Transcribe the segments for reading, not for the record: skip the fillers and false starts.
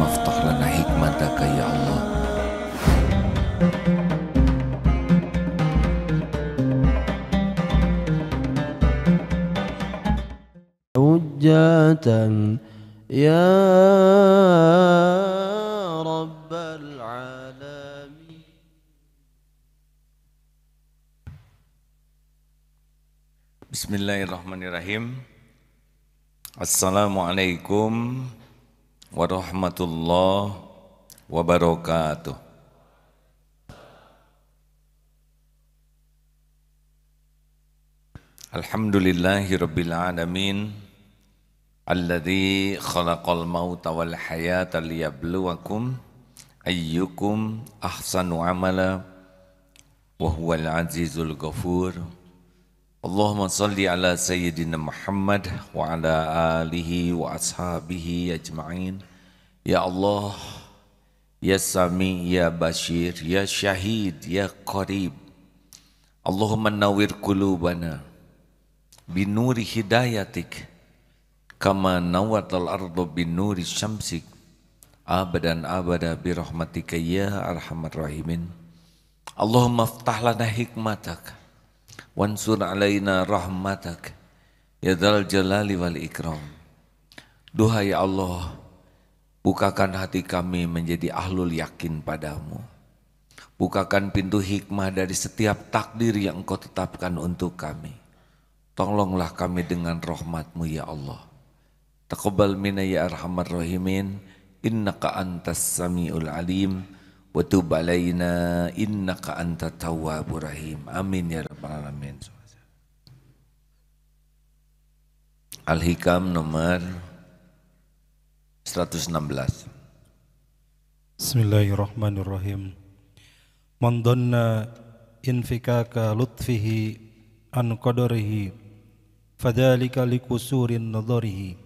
Allahumma aftah lana hikmataka ya Allah. Hujjatan ya Rabbal Alamin. Bismillahirrahmanirrahim. Assalamualaikum warahmatullahi wabarakatuh. Alhamdulillahirabbil alamin. Alladzi khalaqal mauta wal hayata liyabluwakum ayyukum ahsanu amala wa huwal azizul ghafur. Allahumma salli ala sayyidina Muhammad wa ala alihi wa ashabihi ajma'in. Ya Allah, ya Sami, ya Bashir, ya Syahid, ya Qarib. Allahumma nawwir qulubana binuri hidayatik kama nawwatal ardu binuri syamsik abadan abada birahmatika ya arhamar rahimin. Allahumma aftah lana hikmatak wansur alaina rahmatak ya dzal jalali wal ikram. Duhai Allah, bukakan hati kami menjadi ahlul yakin padamu. Bukakan pintu hikmah dari setiap takdir yang Engkau tetapkan untuk kami. Tolonglah kami dengan rahmat-Mu ya Allah. Taqabbal minna ya arhamar rahimin. Innaka antas samiul alim. Wa tub alaina innaka antat tawwabur rahim. Amin ya rabbal alamin. Al-Hikam nomor 116. Bismillahirrahmanirrahim. Man dhanna infikaka lutfihi an qadarihi fadzalika likusurin nadharihi.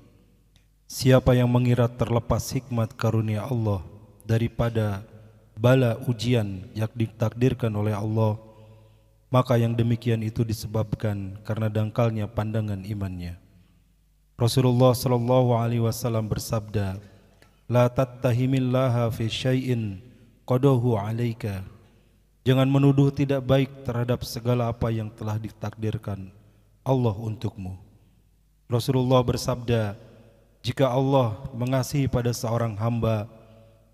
Siapa yang mengira terlepas hikmat karunia Allah daripada bala ujian yang ditakdirkan oleh Allah, maka yang demikian itu disebabkan karena dangkalnya pandangan imannya. Rasulullah sallallahu alaihi wasallam bersabda, la tattahimillaha fi syai'in qadahu 'alaika. Jangan menuduh tidak baik terhadap segala apa yang telah ditakdirkan Allah untukmu. Rasulullah bersabda, jika Allah mengasihi pada seorang hamba,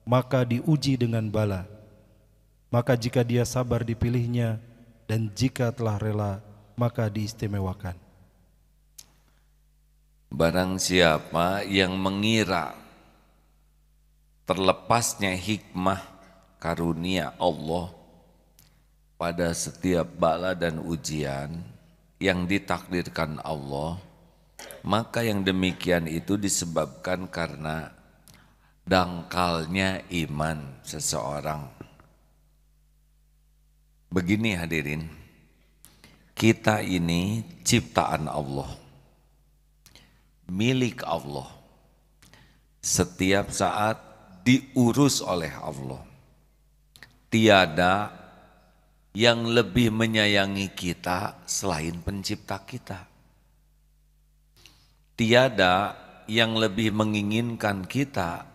maka diuji dengan bala. Maka jika dia sabar dipilihnya, dan jika telah rela, maka diistimewakan. Barang siapa yang mengira terlepasnya hikmah karunia Allah pada setiap bala dan ujian yang ditakdirkan Allah, maka yang demikian itu disebabkan karena dangkalnya iman seseorang. Begini hadirin, kita ini ciptaan Allah, milik Allah, setiap saat diurus oleh Allah. Tiada yang lebih menyayangi kita selain pencipta kita. Tiada yang lebih menginginkan kita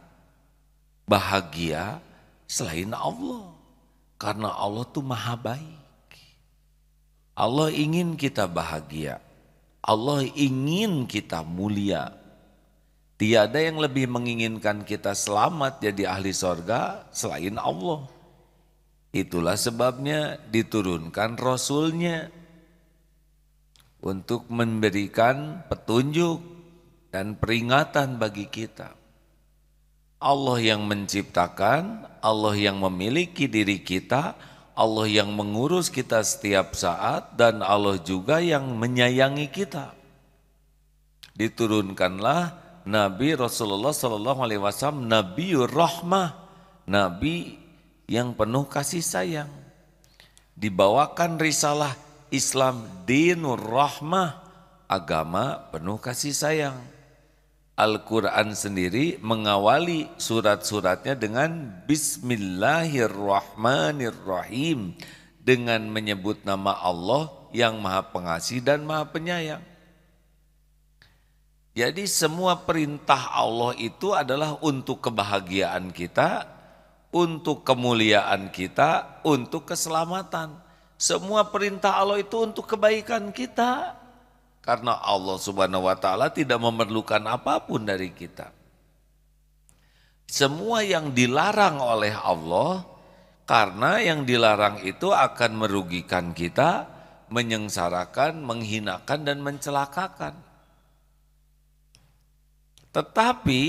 bahagia selain Allah, karena Allah tuh maha baik. Allah ingin kita bahagia, Allah ingin kita mulia. Tiada yang lebih menginginkan kita selamat jadi ahli sorga selain Allah. Itulah sebabnya diturunkan Rasulnya untuk memberikan petunjuk dan peringatan bagi kita. Allah yang menciptakan, Allah yang memiliki diri kita, Allah yang mengurus kita setiap saat, dan Allah juga yang menyayangi kita. Diturunkanlah Nabi Rasulullah SAW, Nabiur Rahmah, Nabi yang penuh kasih sayang. Dibawakan risalah Islam, Dinur Rahmah, agama penuh kasih sayang. Al-Quran sendiri mengawali surat-suratnya dengan Bismillahirrahmanirrahim, dengan menyebut nama Allah yang maha pengasih dan maha penyayang. Jadi semua perintah Allah itu adalah untuk kebahagiaan kita, untuk kemuliaan kita, untuk keselamatan. Semua perintah Allah itu untuk kebaikan kita. Karena Allah Subhanahu wa taala tidak memerlukan apapun dari kita. Semua yang dilarang oleh Allah, karena yang dilarang itu akan merugikan kita, menyengsarakan, menghinakan dan mencelakakan. Tetapi,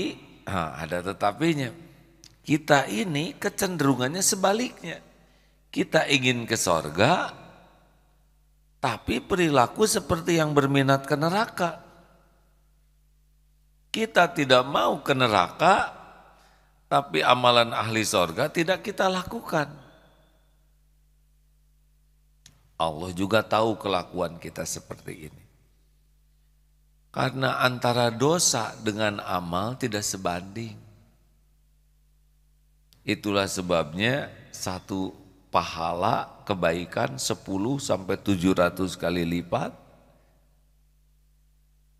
ada tetapinya. Kita ini kecenderungannya sebaliknya. Kita ingin ke sorga, tapi perilaku seperti yang berminat ke neraka. Kita tidak mau ke neraka, tapi amalan ahli sorga tidak kita lakukan. Allah juga tahu kelakuan kita seperti ini. Karena antara dosa dengan amal tidak sebanding. Itulah sebabnya satu pahala kebaikan 10 sampai 700 kali lipat.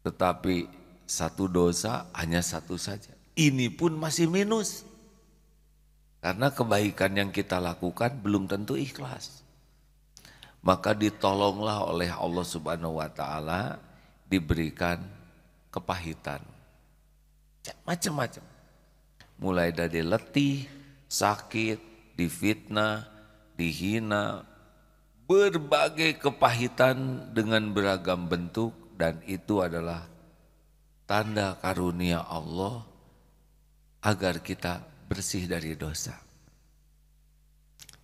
Tetapi satu dosa hanya satu saja. Ini pun masih minus. Karena kebaikan yang kita lakukan belum tentu ikhlas. Maka ditolonglah oleh Allah Subhanahu wa taala, diberikan kepahitan. Macam-macam. Mulai dari letih, sakit, difitnah, dihina, berbagai kepahitan dengan beragam bentuk, dan itu adalah tanda karunia Allah agar kita bersih dari dosa.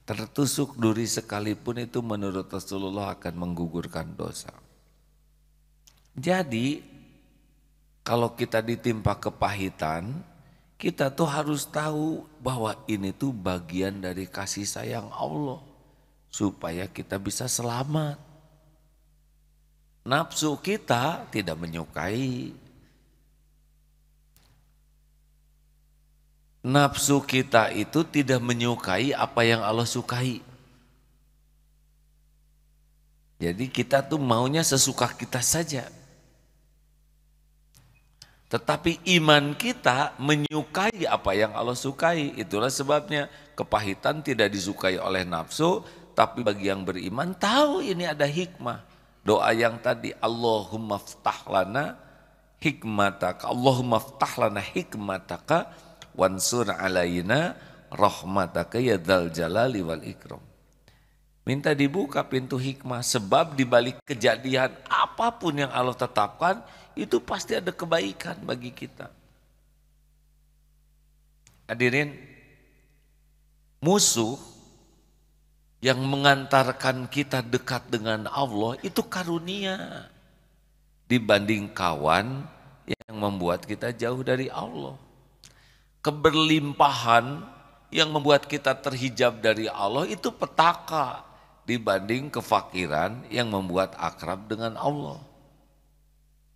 Tertusuk duri sekalipun itu menurut Rasulullah akan menggugurkan dosa. Jadi kalau kita ditimpa kepahitan, kita tuh harus tahu bahwa ini tuh bagian dari kasih sayang Allah supaya kita bisa selamat. Nafsu kita tidak menyukai. Nafsu kita itu tidak menyukai apa yang Allah sukai. Jadi kita tuh maunya sesuka kita saja. Tetapi iman kita menyukai apa yang Allah sukai. Itulah sebabnya kepahitan tidak disukai oleh nafsu. Tapi bagi yang beriman tahu ini ada hikmah. Doa yang tadi, Allahumma ftah lana hikmataka. Allahumma ftah lana hikmataka wansur alaina rahmataka ya dzal jalali wal ikram. Minta dibuka pintu hikmah, sebab di balik kejadian apapun yang Allah tetapkan itu pasti ada kebaikan bagi kita. Hadirin, musuh yang mengantarkan kita dekat dengan Allah itu karunia dibanding kawan yang membuat kita jauh dari Allah. Keberlimpahan yang membuat kita terhijab dari Allah itu petaka dibanding kefakiran yang membuat akrab dengan Allah.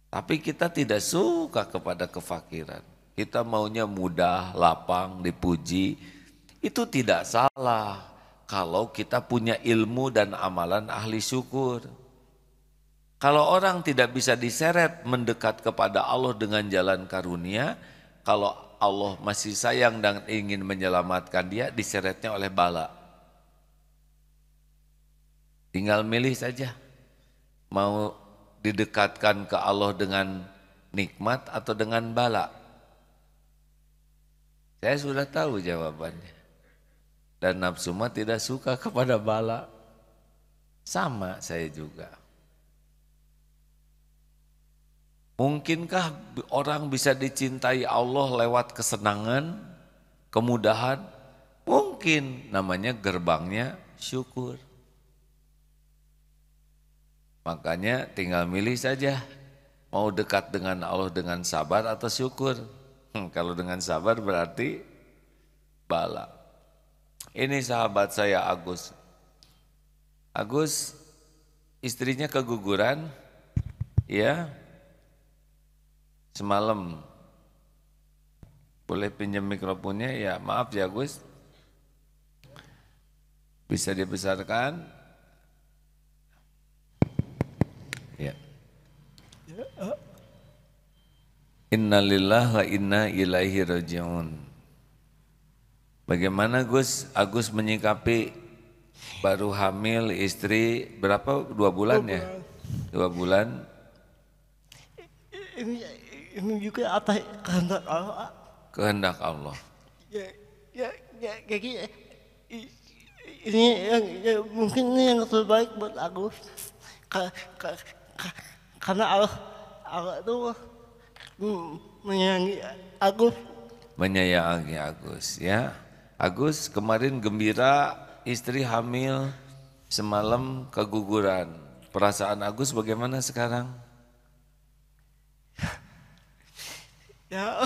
Tapi kita tidak suka kepada kefakiran. Kita maunya mudah, lapang, dipuji. Itu tidak salah kalau kita punya ilmu dan amalan ahli syukur. Kalau orang tidak bisa diseret mendekat kepada Allah dengan jalan karunia, kalau Allah masih sayang dan ingin menyelamatkan dia, diseretnya oleh bala. Tinggal milih saja, mau didekatkan ke Allah dengan nikmat atau dengan bala. Saya sudah tahu jawabannya. Dan nafsu mah tidak suka kepada bala. Sama saya juga. Mungkinkah orang bisa dicintai Allah lewat kesenangan, kemudahan? Mungkin, namanya gerbangnya syukur. Makanya tinggal milih saja, mau dekat dengan Allah dengan sabar atau syukur. Kalau dengan sabar berarti bala. Ini sahabat saya Agus. Agus istrinya keguguran, ya. Semalam boleh pinjam mikrofonnya ya, maaf ya Gus. Bisa dibesarkan? Ya. Innalillahi wa inna ilaihi raji'un. Bagaimana Gus? Agus menyikapi baru hamil istri berapa? 2 bulan ya? 2 bulan. Ini juga atas kehendak Allah. Kehendak Allah. Jadi ini yang mungkin ini yang terbaik buat Agus. Karena Allah itu menyayangi Agus. Menyayangi Agus ya. Agus kemarin gembira istri hamil, semalam keguguran. Perasaan Agus bagaimana sekarang? Ya.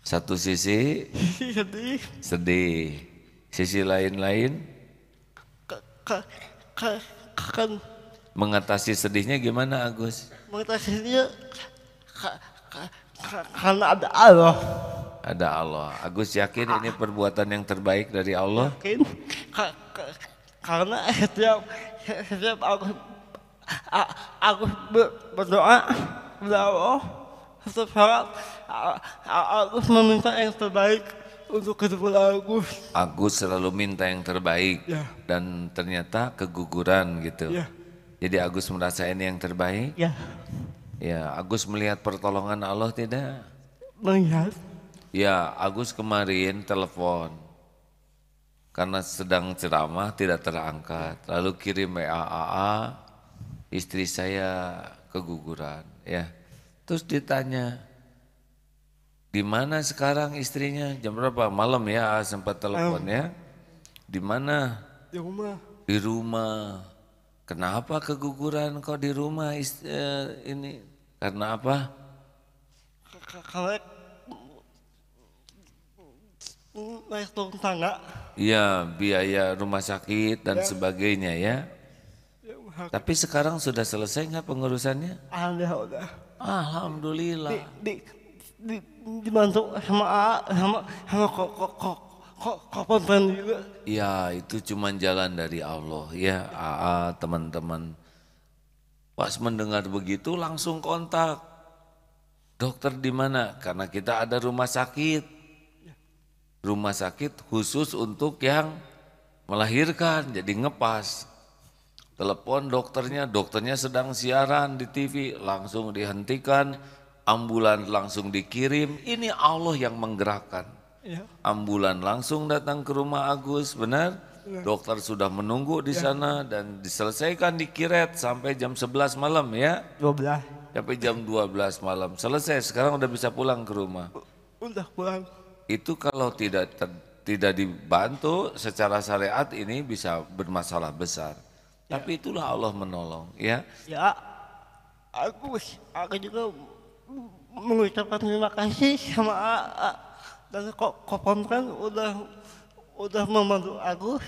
Satu sisi sedih. Sisi lain-lain kan mengatasi sedihnya gimana Agus? mengatasinya karena ada Allah. Ada Allah. Agus yakin ini perbuatan yang terbaik dari Allah? Yakin karena setiap aku berdoa kepada Allah, setiap saat aku meminta yang terbaik untuk kedua Agus. Agus selalu minta yang terbaik Ya. dan ternyata keguguran gitu. Ya. Jadi Agus merasa ini yang terbaik. Ya, Ya, Agus melihat pertolongan Allah tidak? melihat. Ya, Agus kemarin telepon karena sedang ceramah tidak terangkat. Lalu kirim WA, istri saya keguguran. Ya, terus ditanya, di mana sekarang istrinya? Jam berapa? Malam ya, sempat telepon ya. Di mana? Di rumah. Di rumah. Kenapa keguguran kok di rumah ini? Karena apa? Karena naik turun tangga. Iya, biaya rumah sakit dan sebagainya ya. Tapi sekarang sudah selesai nggak pengurusannya? Alhamdulillah. Alhamdulillah. Dibantu sama kapan juga. Ya, itu cuma jalan dari Allah ya. Teman-teman. Pas mendengar begitu langsung kontak. Dokter di mana? Karena kita ada rumah sakit. Rumah sakit khusus untuk yang melahirkan, jadi ngepas. Telepon dokternya sedang siaran di TV, langsung dihentikan, ambulan langsung dikirim. Ini Allah yang menggerakkan. Ya. Ambulan langsung datang ke rumah Agus, benar? Dokter sudah menunggu di sana dan diselesaikan di Kiret sampai jam 11 malam ya. 12. Sampai jam 12 malam. Selesai, sekarang udah bisa pulang ke rumah. Udah pulang. Itu kalau tidak dibantu secara syariat ini bisa bermasalah besar. Tapi itulah Allah menolong ya. Ya, aku juga mengucapkan terima kasih sama dan Kopon kan udah membantu aku.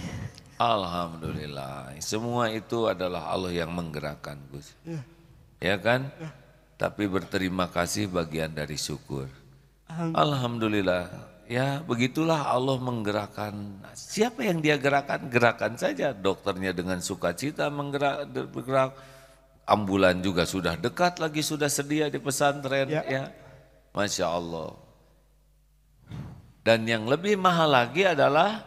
Alhamdulillah. Semua itu adalah Allah yang menggerakkan, Gus. Ya kan? Tapi berterima kasih bagian dari syukur. Alhamdulillah. Ya begitulah Allah menggerakkan. Siapa yang dia gerakkan? Gerakan saja. Dokternya dengan sukacita bergerak. Ambulan juga sudah dekat lagi, sudah sedia di pesantren. Ya. Masya Allah. Dan yang lebih mahal lagi adalah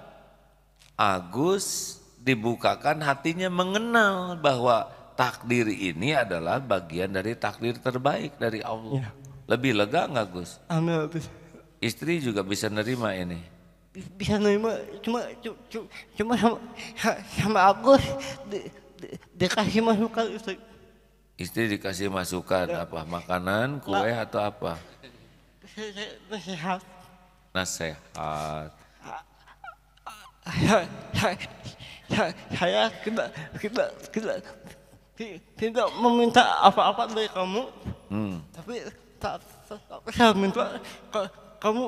Agus dibukakan hatinya mengenal bahwa takdir ini adalah bagian dari takdir terbaik dari Allah. Lebih lega nggak Gus? Amin. Istri juga bisa nerima ini. Bisa nerima, cuma sama Agus dikasih masukan istri. Istri dikasih masukan apa? Makanan, kue atau apa? Nasihat. Nasihat. Saya tidak meminta apa-apa dari kamu, tapi saya minta kamu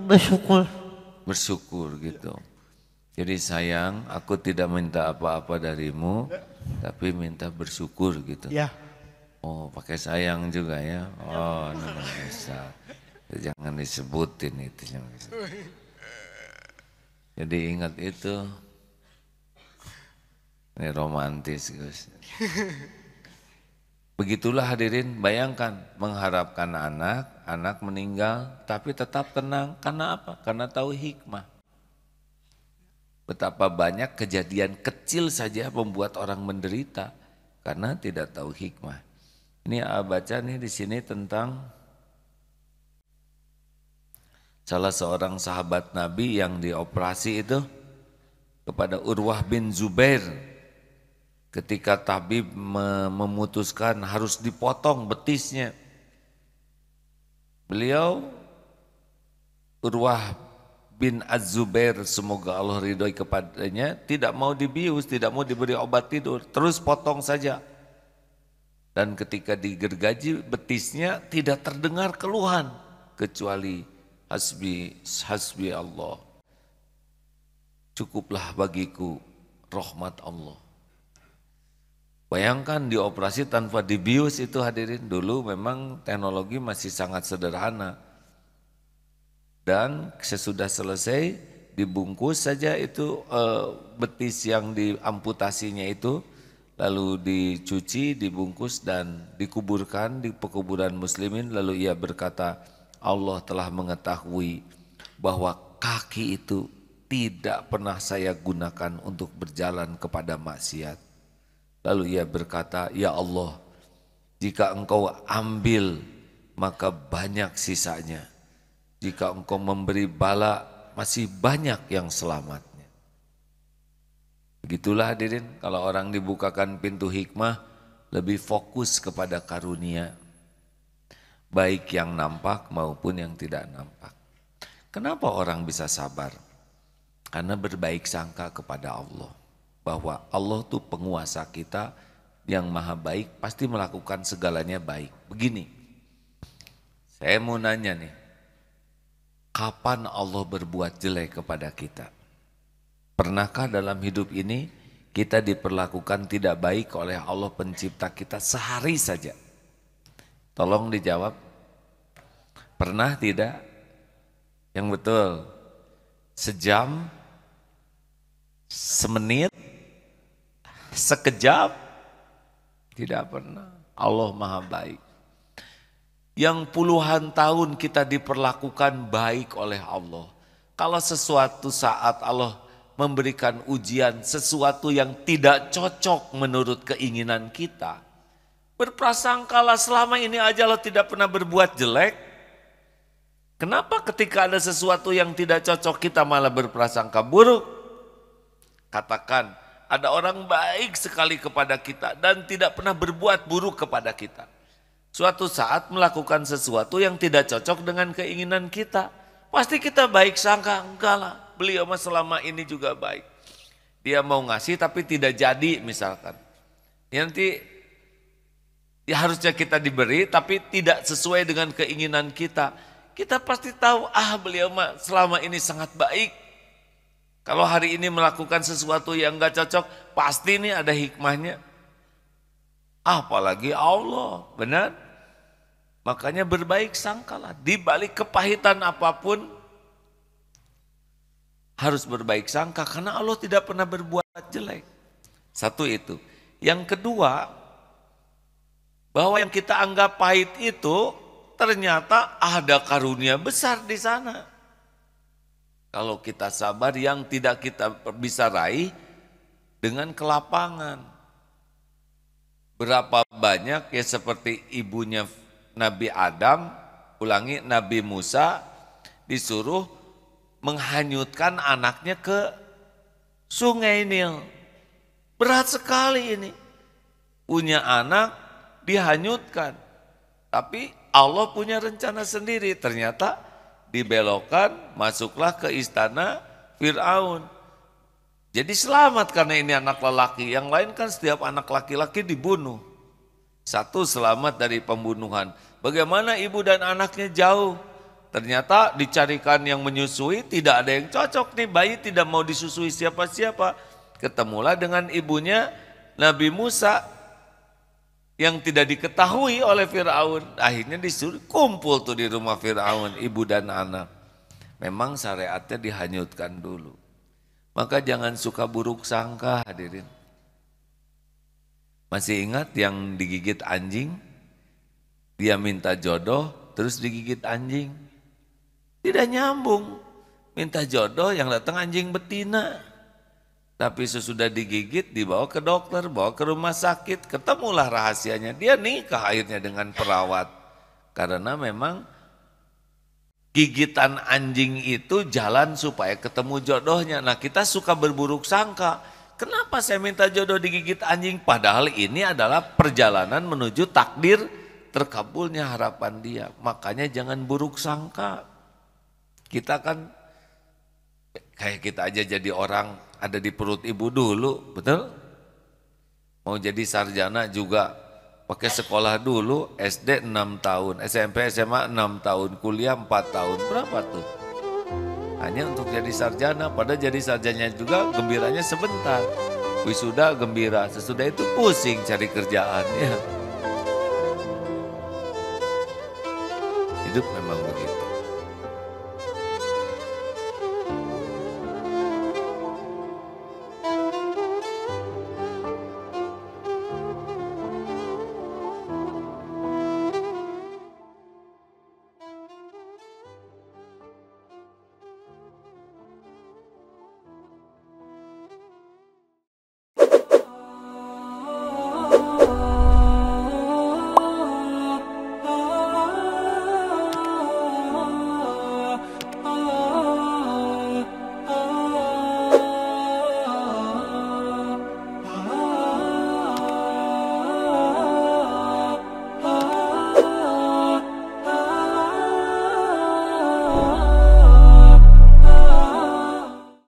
bersyukur. Bersyukur gitu. Jadi sayang, aku tidak minta apa-apa darimu, tapi minta bersyukur gitu. Ya. Oh, pakai sayang juga ya. Oh, namanya bisa. Jangan disebutin itu. Jadi ingat itu. Ini romantis, Gus. Begitulah hadirin, bayangkan mengharapkan anak meninggal tapi tetap tenang. Karena apa? Karena tahu hikmah. Betapa banyak kejadian kecil saja membuat orang menderita karena tidak tahu hikmah. Ini baca nih di sini tentang salah seorang sahabat Nabi yang dioperasi itu kepada Urwah bin Zubair. Ketika tabib memutuskan harus dipotong betisnya, beliau Urwah bin Az-Zubair, semoga Allah ridhoi kepadanya, tidak mau dibius, tidak mau diberi obat tidur, terus potong saja. Dan ketika digergaji betisnya tidak terdengar keluhan kecuali hasbi Allah. Cukuplah bagiku rahmat Allah. Bayangkan dioperasi tanpa dibius itu hadirin. Dulu memang teknologi masih sangat sederhana. Dan sesudah selesai dibungkus saja itu betis yang diamputasinya itu. Lalu dicuci, dibungkus dan dikuburkan di pekuburan muslimin. Lalu ia berkata, Allah telah mengetahui bahwa kaki itu tidak pernah saya gunakan untuk berjalan kepada maksiat. Lalu ia berkata, ya Allah, jika engkau ambil maka banyak sisanya. Jika engkau memberi bala masih banyak yang selamatnya. Begitulah hadirin, kalau orang dibukakan pintu hikmah lebih fokus kepada karunia. Baik yang nampak maupun yang tidak nampak. Kenapa orang bisa sabar? Karena berbaik sangka kepada Allah. Bahwa Allah tuh penguasa kita yang maha baik, pasti melakukan segalanya baik. Begini, saya mau nanya nih, kapan Allah berbuat jelek kepada kita? Pernahkah dalam hidup ini kita diperlakukan tidak baik oleh Allah pencipta kita sehari saja? Tolong dijawab. Pernah tidak? Yang betul. Sejam, semenit, sekejap? Tidak pernah. Allah maha baik. Yang puluhan tahun kita diperlakukan baik oleh Allah. Kalau sesuatu saat Allah memberikan ujian, sesuatu yang tidak cocok menurut keinginan kita, berprasangkalah selama ini aja Allah tidak pernah berbuat jelek. Kenapa ketika ada sesuatu yang tidak cocok kita malah berprasangka buruk? Katakan, ada orang baik sekali kepada kita dan tidak pernah berbuat buruk kepada kita. Suatu saat melakukan sesuatu yang tidak cocok dengan keinginan kita. Pasti kita baik sangka, enggak lah, beliau mah selama ini juga baik. Dia mau ngasih tapi tidak jadi misalkan. Nanti ya harusnya kita diberi tapi tidak sesuai dengan keinginan kita. Kita pasti tahu, beliau mah selama ini sangat baik. Kalau hari ini melakukan sesuatu yang enggak cocok, pasti ini ada hikmahnya. Apalagi Allah, benar? Makanya berbaik sangkalah, di balik kepahitan apapun harus berbaik sangka karena Allah tidak pernah berbuat jelek. Satu itu. Yang kedua, bahwa yang kita anggap pahit itu ternyata ada karunia besar di sana. Kalau kita sabar yang tidak kita bisa raih dengan kelapangan. Berapa banyak ya seperti ibunya Nabi Adam, ulangi Nabi Musa disuruh menghanyutkan anaknya ke sungai Nil. Berat sekali ini. Punya anak dihanyutkan. Tapi Allah punya rencana sendiri. Ternyata dibelokkan, masuklah ke istana Fir'aun. Jadi selamat karena ini anak lelaki. Yang lain kan setiap anak laki-laki dibunuh. Satu selamat dari pembunuhan. Bagaimana ibu dan anaknya jauh? Ternyata dicarikan yang menyusui, tidak ada yang cocok nih. Bayi tidak mau disusui siapa-siapa. Ketemulah dengan ibunya Nabi Musa yang tidak diketahui oleh Fir'aun. Akhirnya disuruh kumpul tuh di rumah Fir'aun, ibu dan anak. Memang syariatnya dihanyutkan dulu. Maka jangan suka buruk sangka hadirin. Masih ingat yang digigit anjing? Dia minta jodoh, terus digigit anjing. Tidak nyambung. Minta jodoh, yang datang anjing betina. Tapi sesudah digigit, dibawa ke dokter, bawa ke rumah sakit. Ketemulah rahasianya. Dia nikah akhirnya dengan perawat. Karena memang gigitan anjing itu jalan supaya ketemu jodohnya. Nah, kita suka berburuk sangka. Kenapa saya minta jodoh digigit anjing? Padahal ini adalah perjalanan menuju takdir terkabulnya harapan dia. Makanya jangan buruk sangka. Kita kan kayak kita aja jadi orang ada di perut ibu dulu, betul? Mau jadi sarjana juga pakai sekolah dulu, SD 6 tahun, SMP, SMA 6 tahun, kuliah 4 tahun. Berapa tuh? Hanya untuk jadi sarjana, padahal jadi sarjana juga gembiranya sebentar. Wisuda gembira, sesudah itu pusing cari kerjaan. Ya. Hidup memang